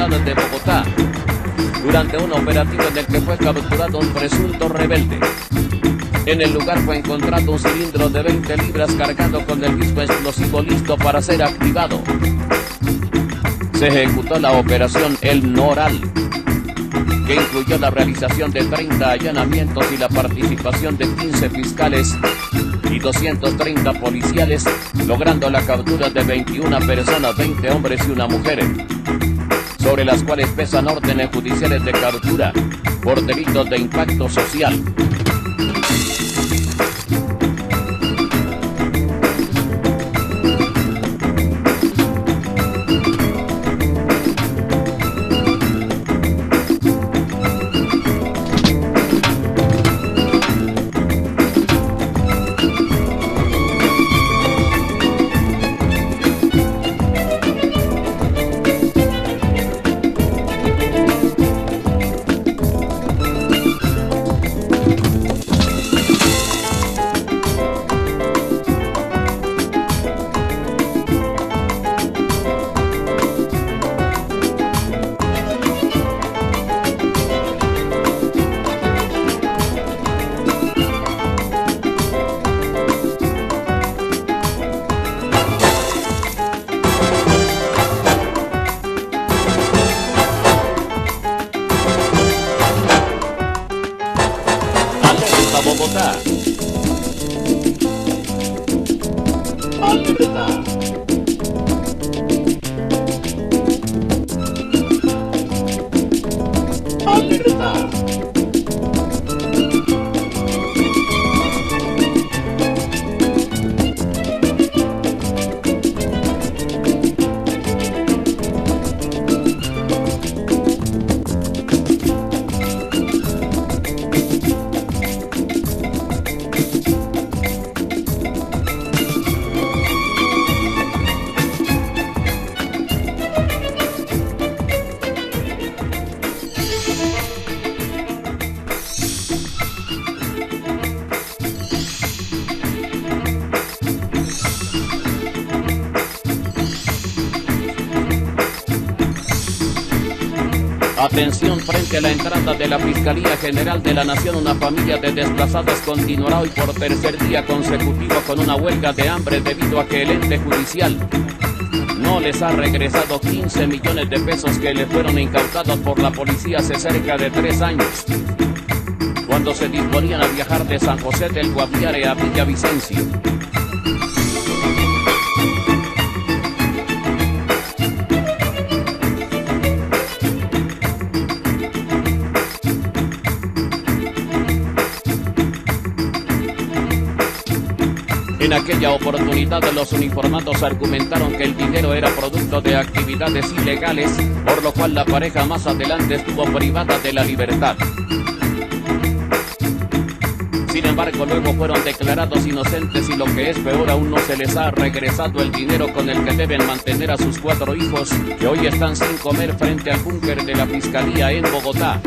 ciudad de Bogotá, durante un operativo en el que fue capturado un presunto rebelde. En el lugar fue encontrado un cilindro de 20 libras cargado con el mismo explosivo listo para ser activado. Se ejecutó la operación El Noral, que incluyó la realización de 30 allanamientos y la participación de 15 fiscales y 230 policiales, logrando la captura de 21 personas, 20 hombres y una mujer, sobre las cuales pesan órdenes judiciales de captura por delitos de impacto social. Bogotá. Alerta. Alerta. Atención, frente a la entrada de la Fiscalía General de la Nación, una familia de desplazados continuará hoy por tercer día consecutivo con una huelga de hambre debido a que el ente judicial no les ha regresado 15 millones de pesos que le fueron incautados por la policía hace cerca de 3 años, cuando se disponían a viajar de San José del Guaviare a Villavicencio. En aquella oportunidad los uniformados argumentaron que el dinero era producto de actividades ilegales, por lo cual la pareja más adelante estuvo privada de la libertad. Sin embargo, luego fueron declarados inocentes y, lo que es peor aún, no se les ha regresado el dinero con el que deben mantener a sus 4 hijos, que hoy están sin comer frente al búnker de la Fiscalía en Bogotá.